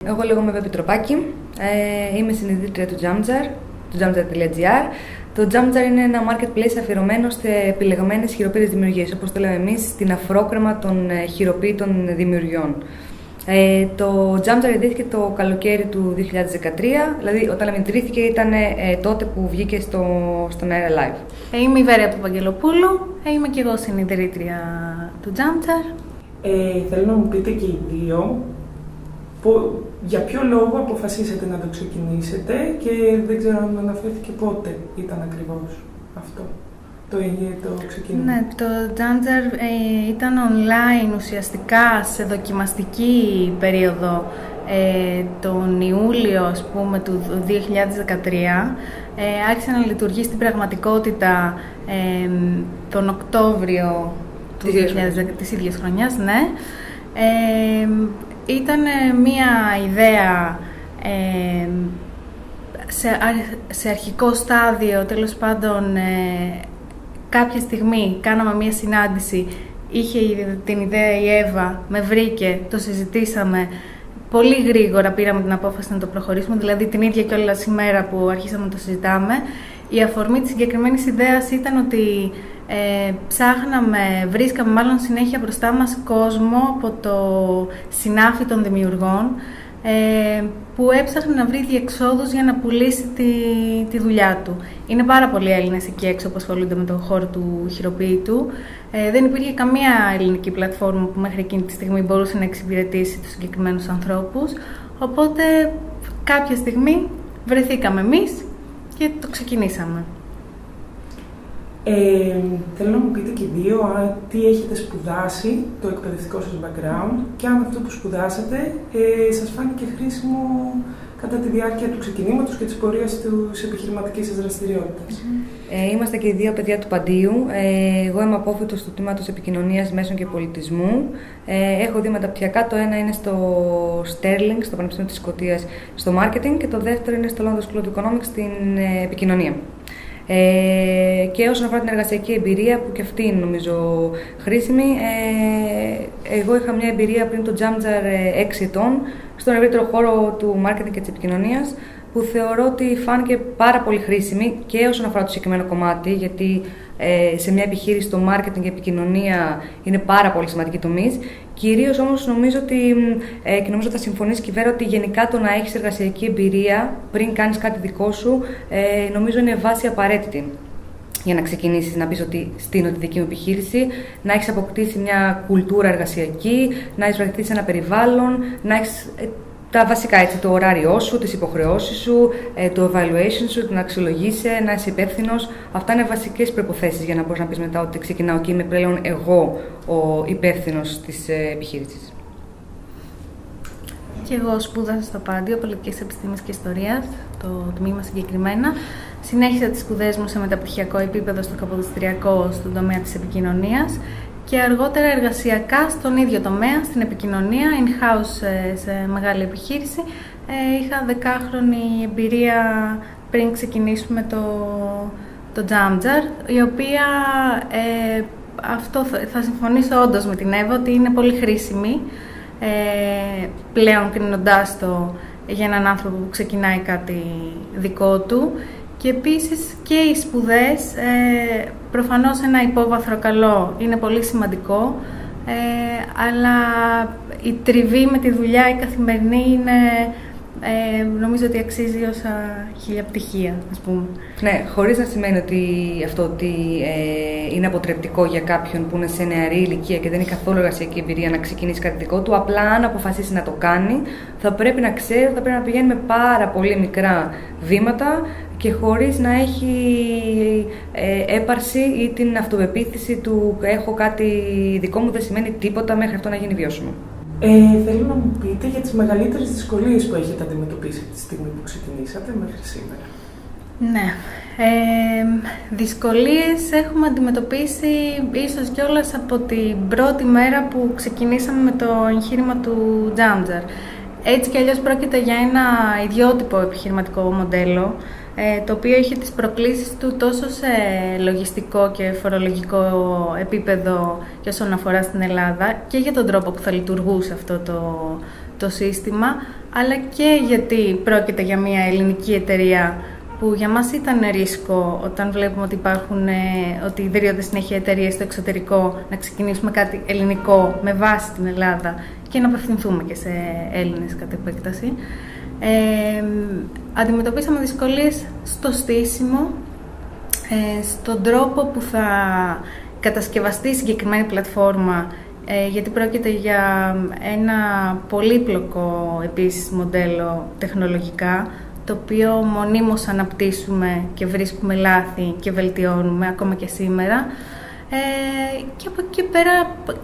Εγώ λέγομαι Βέμπη Τροπάκη, είμαι συνειδητρία του Jamjar, του Jamjar.gr. Το Jamjar είναι ένα marketplace αφιερωμένο σε επιλεγμένες χειροποίητες δημιουργίες, όπως το λέμε εμείς, στην αφρόκρεμα των χειροποίητων δημιουργιών. Το Jamjar ιδρύθηκε το καλοκαίρι του 2013, δηλαδή όταν ιδρύθηκε ήταν τότε που βγήκε στον αέρα live. Είμαι η Βέρεια Παπαγγελοπούλου, είμαι και εγώ συνειδητρία του Jamjar. Θέλω να μου πείτε και οι δύο για ποιο λόγο αποφασίσατε να το ξεκινήσετε και δεν ξέρω αν αναφέρθηκε πότε ήταν ακριβώς αυτό το ξεκίνημα. Ναι, το Jamjar ήταν online ουσιαστικά σε δοκιμαστική περίοδο τον Ιούλιο, ας πούμε, του 2013. Άρχισε να λειτουργεί στην πραγματικότητα τον Οκτώβριο της ίδιας χρονιάς, ναι. Ήταν μία ιδέα σε αρχικό στάδιο, τέλος πάντων, κάποια στιγμή κάναμε μία συνάντηση, είχε την ιδέα η Εύα, με βρήκε, το συζητήσαμε, πολύ γρήγορα πήραμε την απόφαση να το προχωρήσουμε, δηλαδή την ίδια κιόλας ημέρα που αρχίσαμε να το συζητάμε. Η αφορμή της συγκεκριμένης ιδέας ήταν ότι βρίσκαμε μάλλον συνέχεια μπροστά μας κόσμο από το συνάφι των δημιουργών που έψαχνε να βρει διεξόδους για να πουλήσει τη δουλειά του. Είναι πάρα πολλοί Έλληνες εκεί έξω που ασχολούνται με τον χώρο του χειροποίητου. Δεν υπήρχε καμία ελληνική πλατφόρμα που μέχρι εκείνη τη στιγμή μπορούσε να εξυπηρετήσει τους συγκεκριμένους ανθρώπους. Οπότε κάποια στιγμή βρεθήκαμε εμείς και το ξεκινήσαμε. Θέλω να μου πείτε και δύο τι έχετε σπουδάσει, το εκπαιδευτικό σας background, και αν αυτό που σπουδάσατε σας φάνηκε χρήσιμο κατά τη διάρκεια του ξεκινήματος και της πορείας της επιχειρηματικής σας δραστηριότητας. Είμαστε και οι δύο παιδιά του Παντίου. Εγώ είμαι απόφοιτος του τμήματος επικοινωνίας μέσων και πολιτισμού. Έχω δύο μεταπτυχιακά. Το ένα είναι στο Sterling, στο Πανεπιστήμιο της Σκωτίας, στο marketing, και το δεύτερο είναι στο London School of Economics, στην επικοινωνία. Και όσον αφορά την εργασιακή εμπειρία, που και αυτή είναι νομίζω χρήσιμη, εγώ είχα μια εμπειρία πριν το Jamjar 6 ετών στον ευρύτερο χώρο του marketing και της επικοινωνίας, που θεωρώ ότι φάνηκε πάρα πολύ χρήσιμη και όσον αφορά το συγκεκριμένο κομμάτι, γιατί σε μια επιχείρηση το marketing και η επικοινωνία είναι πάρα πολύ σημαντική τομής. Κυρίως όμως νομίζω ότι, και νομίζω θα συμφωνήσει και η Βέρα, ότι γενικά το να έχεις εργασιακή εμπειρία πριν κάνεις κάτι δικό σου, νομίζω είναι βάση απαραίτητη για να ξεκινήσεις, να πεις ότι στείνω τη δική μου επιχείρηση, να έχεις αποκτήσει μια κουλτούρα εργασιακή, να έχεις βρεθεί σε ένα περιβάλλον, να έχεις τα βασικά, έτσι, το ωράριό σου, τις υποχρεώσεις σου, το evaluation σου, να αξιολογείσαι, να είσαι υπεύθυνος. Αυτά είναι βασικές προϋποθέσεις για να μπορείς να πεις μετά ότι ξεκινάω και είμαι πλέον εγώ ο υπεύθυνος της επιχείρησης. Και εγώ σπούδασα στο Πάντιο Πολιτικές Επιστήμες και Ιστορίας, το τμήμα συγκεκριμένα. Συνέχισα τις σπουδές μου σε μεταπτυχιακό επίπεδο στο καποδιστριακό στον τομέα της επικοινωνίας και αργότερα εργασιακά στον ίδιο τομέα, στην επικοινωνία, in-house σε μεγάλη επιχείρηση. Είχα 10χρονη εμπειρία πριν ξεκινήσουμε το Jamjar, η οποία, αυτό θα συμφωνήσω όντως με την Εύα, ότι είναι πολύ χρήσιμη πλέον κρίνοντάς το για έναν άνθρωπο που ξεκινάει κάτι δικό του. Και επίσης και οι σπουδές, προφανώς ένα υπόβαθρο καλό είναι πολύ σημαντικό, αλλά η τριβή με τη δουλειά, η καθημερινή, είναι, νομίζω ότι αξίζει όσα χιλιαπτυχία, ας πούμε. Ναι, χωρίς να σημαίνει ότι αυτό ότι είναι αποτρεπτικό για κάποιον που είναι σε νεαρή ηλικία και δεν έχει καθόλου εργασιακή εμπειρία να ξεκινήσει κάτι δικό του. Απλά αν αποφασίσει να το κάνει, θα πρέπει να ξέρει, θα πρέπει να πηγαίνει με πάρα πολύ μικρά βήματα και χωρίς να έχει έπαρση ή την αυτοπεποίθηση του έχω κάτι δικό μου, δεν σημαίνει τίποτα μέχρι αυτό να γίνει βιώσιμο. Θέλω να μου πείτε για τις μεγαλύτερες δυσκολίες που έχετε αντιμετωπίσει από τη στιγμή που ξεκινήσατε μέχρι σήμερα. Ναι. Δυσκολίες έχουμε αντιμετωπίσει ίσως κιόλας από την πρώτη μέρα που ξεκινήσαμε με το εγχείρημα του Jamjar. Έτσι κι αλλιώς πρόκειται για ένα ιδιότυπο επιχειρηματικό μοντέλο, το οποίο είχε τις προκλήσεις του τόσο σε λογιστικό και φορολογικό επίπεδο και όσον αφορά στην Ελλάδα και για τον τρόπο που θα λειτουργούσε αυτό το σύστημα, αλλά και γιατί πρόκειται για μια ελληνική εταιρεία που για μας ήταν ρίσκο όταν βλέπουμε ότι ιδρύονται συνέχεια εταιρείες στο εξωτερικό, να ξεκινήσουμε κάτι ελληνικό με βάση την Ελλάδα και να απευθυνθούμε και σε Έλληνες κατ' επέκταση. Αντιμετωπίσαμε δυσκολίες στο στήσιμο, στον τρόπο που θα κατασκευαστεί η συγκεκριμένη πλατφόρμα, γιατί πρόκειται για ένα πολύπλοκο επίσης μοντέλο τεχνολογικά, το οποίο μονίμως αναπτύσσουμε και βρίσκουμε λάθη και βελτιώνουμε ακόμα και σήμερα. Και από εκεί πέρα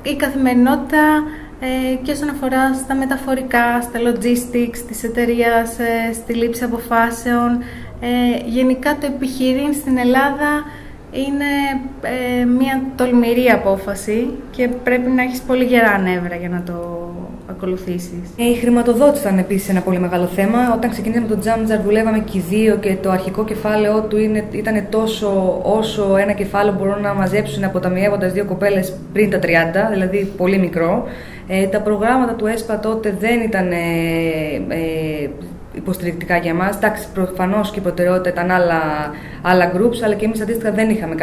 η καθημερινότητα και όσον αφορά στα μεταφορικά, στα logistics της εταιρείας, στη λήψη αποφάσεων. Γενικά το επιχειρήν στην Ελλάδα είναι μια τολμηρή απόφαση και πρέπει να έχεις πολύ γερά νεύρα για να το ακολουθήσεις. Η χρηματοδότηση ήταν επίσης ένα πολύ μεγάλο θέμα. Όταν ξεκινήσαμε το Jamjar δουλεύαμε και οι δύο και το αρχικό κεφάλαιό του ήταν τόσο όσο ένα κεφάλαιο μπορούν να μαζέψουν αποταμιεύοντας δύο κοπέλες πριν τα 30, δηλαδή πολύ μικρό. Τα προγράμματα του ΕΣΠΑ τότε δεν ήταν υποστηρικτικά για μας. Εντάξει, προφανώς και η προτεραιότητα ήταν άλλα groups, αλλά και εμείς αντίστοιχα δεν είχαμε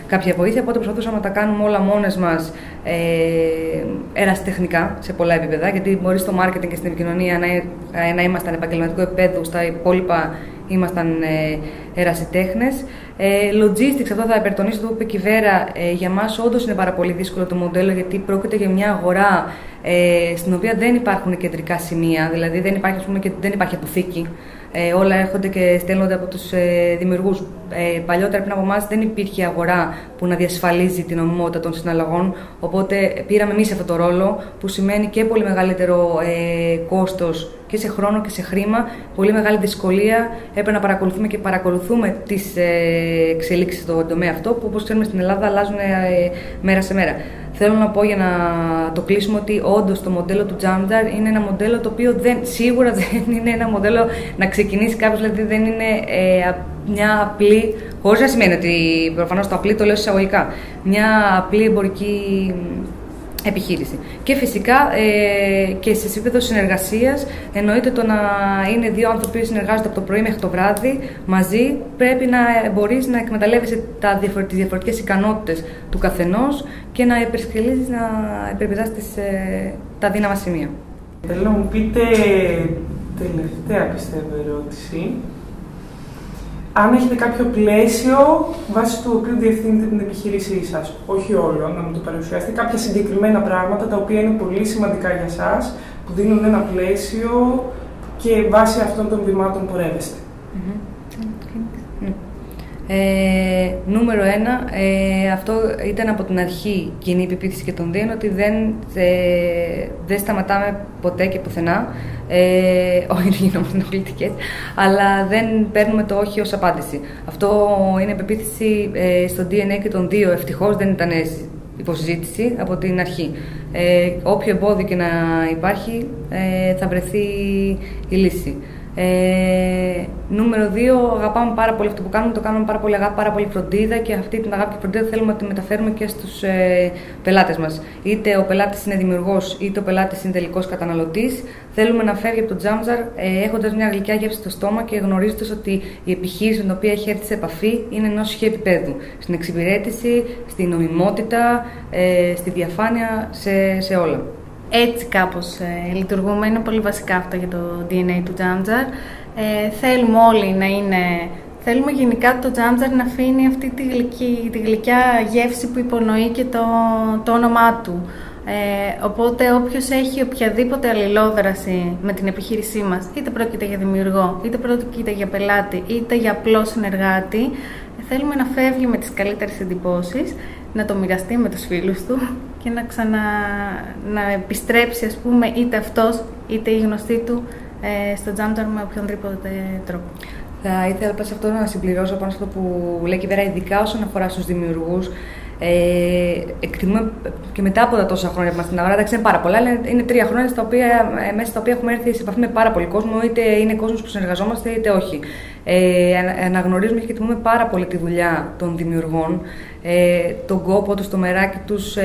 κάποια βοήθεια, οπότε προσπαθούσαμε να τα κάνουμε όλα μόνες μας ερασιτεχνικά σε πολλά επίπεδα, γιατί μπορεί στο marketing και στην επικοινωνία να ήμασταν επαγγελματικού επίπεδου, στα υπόλοιπα ήμασταν ερασιτέχνες. Logistics, αυτό θα υπερτονίσω το που είπε και η Βέρα, για μας όντως είναι πάρα πολύ δύσκολο το μοντέλο, γιατί πρόκειται για μια αγορά στην οποία δεν υπάρχουν κεντρικά σημεία, δηλαδή δεν υπάρχει αποθήκη. Όλα έρχονται και στέλνονται από τους δημιουργούς. Παλιότερα πριν από εμάς δεν υπήρχε αγορά που να διασφαλίζει την νομιμότητα των συναλλαγών, οπότε πήραμε εμείς αυτό το ρόλο, που σημαίνει και πολύ μεγαλύτερο κόστος και σε χρόνο και σε χρήμα, πολύ μεγάλη δυσκολία. Έπρεπε να παρακολουθούμε και παρακολουθούμε τις εξελίξεις στον τομέα αυτό, που όπως ξέρουμε στην Ελλάδα αλλάζουν μέρα σε μέρα. Θέλω να πω για να το κλείσουμε ότι όντως το μοντέλο του Jamjar είναι ένα μοντέλο το οποίο σίγουρα δεν είναι ένα μοντέλο να ξεκινήσει κάποιος, δηλαδή δεν είναι μια απλή, χωρίς να σημαίνει ότι προφανώς το απλή το λέω εισαγωγικά, μια απλή εμπορική επιχείρηση. Και φυσικά και σε επίπεδο συνεργασίας, εννοείται το να είναι δύο άνθρωποι που συνεργάζονται από το πρωί μέχρι το βράδυ μαζί, πρέπει να μπορείς να εκμεταλλεύεσαι τις διαφορετικές ικανότητες του καθενός και να υπερσκελίζεις, να υπερπηδάσεις τα δύναμα σημεία. Θέλω να μου πείτε, τελευταία πιστεύω ερώτηση, αν έχετε κάποιο πλαίσιο βάσει του οποίου διευθύνετε την επιχείρησή σας, όχι όλο, να μου το παρουσιάσετε, κάποια συγκεκριμένα πράγματα τα οποία είναι πολύ σημαντικά για σας, που δίνουν ένα πλαίσιο και βάσει αυτών των βημάτων πορεύεστε. Νούμερο 1, αυτό ήταν από την αρχή κοινή επιπίθηση και των δύο, ότι δεν σταματάμε ποτέ και πουθενά. Όχι γινόμαστε ενοχλητικές, αλλά δεν παίρνουμε το όχι ως απάντηση. Αυτό είναι επιπίθηση στο DNA και των δύο. Ευτυχώς δεν ήταν υποσυζήτηση από την αρχή. Όποιο εμπόδιο και να υπάρχει, θα βρεθεί η λύση. Νούμερο 2, αγαπάμε πάρα πολύ αυτό που κάνουμε, το κάνουμε πάρα πολύ αγάπη, πάρα πολύ φροντίδα, και αυτή την αγάπη και φροντίδα θέλουμε να τη μεταφέρουμε και στους πελάτες μας. Είτε ο πελάτης είναι δημιουργός, είτε ο πελάτης είναι τελικός καταναλωτής. Θέλουμε να φεύγει από το Jamjar έχοντας μια γλυκιά γεύση στο στόμα και γνωρίζοντας ότι η επιχείρηση με την οποία έχει έρθει σε επαφή είναι ενός ισχύου επίπεδου. Στην εξυπηρέτηση, στην νομιμότητα, στη διαφάνεια, σε όλα. Έτσι κάπως λειτουργούμε, είναι πολύ βασικά αυτά για το DNA του Jamjar. Θέλουμε όλοι να είναι... Θέλουμε γενικά το Jamjar να αφήνει αυτή τη γλυκιά γεύση που υπονοεί και το όνομά του. Οπότε όποιος έχει οποιαδήποτε αλληλόδραση με την επιχείρησή μας, είτε πρόκειται για δημιουργό, είτε πρόκειται για πελάτη, είτε για απλό συνεργάτη, θέλουμε να φεύγει με τις καλύτερες εντυπώσεις, να το μοιραστεί με τους φίλους του και να επιστρέψει, ας πούμε, είτε αυτός είτε η γνωστή του στο Jamjar με οποιονδήποτε τρόπο. Θα ήθελα σε αυτό να συμπληρώσω πάνω σε αυτό που λέει η Βέρα, ειδικά όσον αφορά στους δημιουργούς. Εκτιμούμε και μετά από τα τόσα χρόνια που είμαστε στην αγορά, εντάξει είναι πάρα πολλά, αλλά είναι 3 χρόνια μέσα στα οποία έχουμε έρθει σε επαφή με πάρα πολύ κόσμο, είτε είναι κόσμος που συνεργαζόμαστε είτε όχι. Αναγνωρίζουμε και εκτιμούμε πάρα πολύ τη δουλειά των δημιουργών, τον κόπο τους, το μεράκι τους,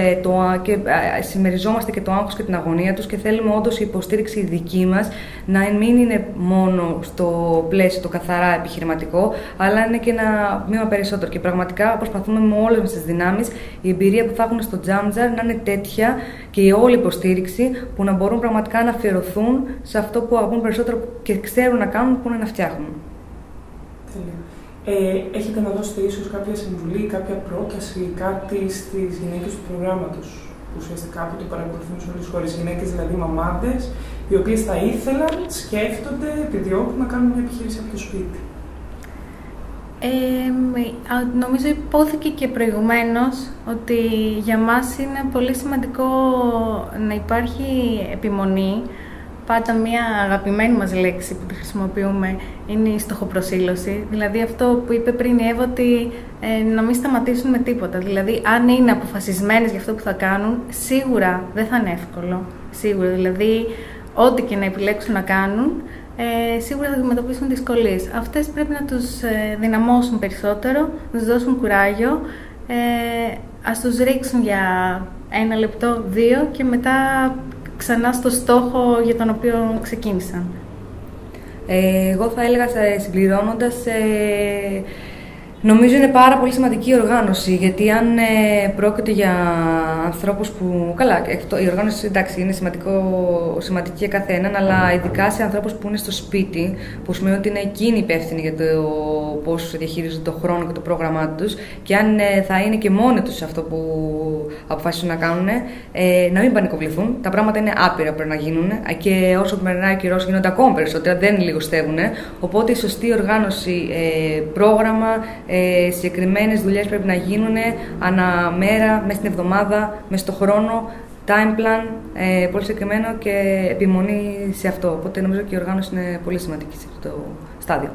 και συμμεριζόμαστε και το άγχος και την αγωνία τους και θέλουμε όντως η υποστήριξη δική μας να μην είναι μόνο στο πλαίσιο το καθαρά επιχειρηματικό, αλλά είναι και ένα βήμα περισσότερο. Και πραγματικά προσπαθούμε με όλες μας τις δυνάμεις η εμπειρία που θα έχουν στο Jamjar να είναι τέτοια και η όλη υποστήριξη που να μπορούν πραγματικά να αφιερωθούν σε αυτό που αγαπούν περισσότερο και ξέρουν να κάνουν, που είναι να φτιάχνουν. Έχετε να δώσετε ίσως κάποια συμβουλή, κάποια πρόταση, κάτι στις γυναίκες του προγράμματος που ουσιαστικά που το παρακολουθούν σε όλες τις χώρες, γυναίκες δηλαδή μαμάδες, οι οποίες θα ήθελαν, σκέφτονται, επιδιώκουν να κάνουν μια επιχείρηση από το σπίτι? Νομίζω υπόθηκε και προηγουμένως ότι για μας είναι πολύ σημαντικό να υπάρχει επιμονή. Πάντα μια αγαπημένη μας λέξη που τη χρησιμοποιούμε είναι η στοχοπροσήλωση. Δηλαδή αυτό που είπε πριν η Εύα, ότι να μην σταματήσουν με τίποτα. Δηλαδή αν είναι αποφασισμένες για αυτό που θα κάνουν, σίγουρα δεν θα είναι εύκολο. Σίγουρα, δηλαδή ό,τι και να επιλέξουν να κάνουν, σίγουρα θα αντιμετωπίσουν δυσκολίες. Αυτές πρέπει να τους δυναμώσουν περισσότερο, να τους δώσουν κουράγιο, ας τους ρίξουν για 1 λεπτό, 2 και μετά ξανά στο στόχο για τον οποίο ξεκίνησαν. Εγώ θα έλεγα, συμπληρώνοντας, νομίζω είναι πάρα πολύ σημαντική η οργάνωση, γιατί αν πρόκειται για ανθρώπους που... Καλά, η οργάνωση εντάξει, είναι σημαντική για καθέναν, αλλά ειδικά σε ανθρώπους που είναι στο σπίτι, που σημαίνει ότι είναι εκείνοι υπεύθυνοι για το πώς διαχειρίζονται το χρόνο και το πρόγραμμά τους, και αν θα είναι και μόνοι τους σε αυτό που αποφασίσουν να κάνουν, να μην πανικοβληθούν. Τα πράγματα είναι άπειρα, πρέπει να γίνουν, και όσο περνάει ο καιρός γίνονται ακόμα περισσότερα, δεν λιγοστεύουν. Οπότε η σωστή οργάνωση, πρόγραμμα, συγκεκριμένες δουλειές πρέπει να γίνουν ανά μέρα, μέσα στην εβδομάδα, μέσα στο χρόνο, time plan, πολύ συγκεκριμένο και επιμονή σε αυτό. Οπότε νομίζω και η οργάνωση είναι πολύ σημαντική σε αυτό το στάδιο.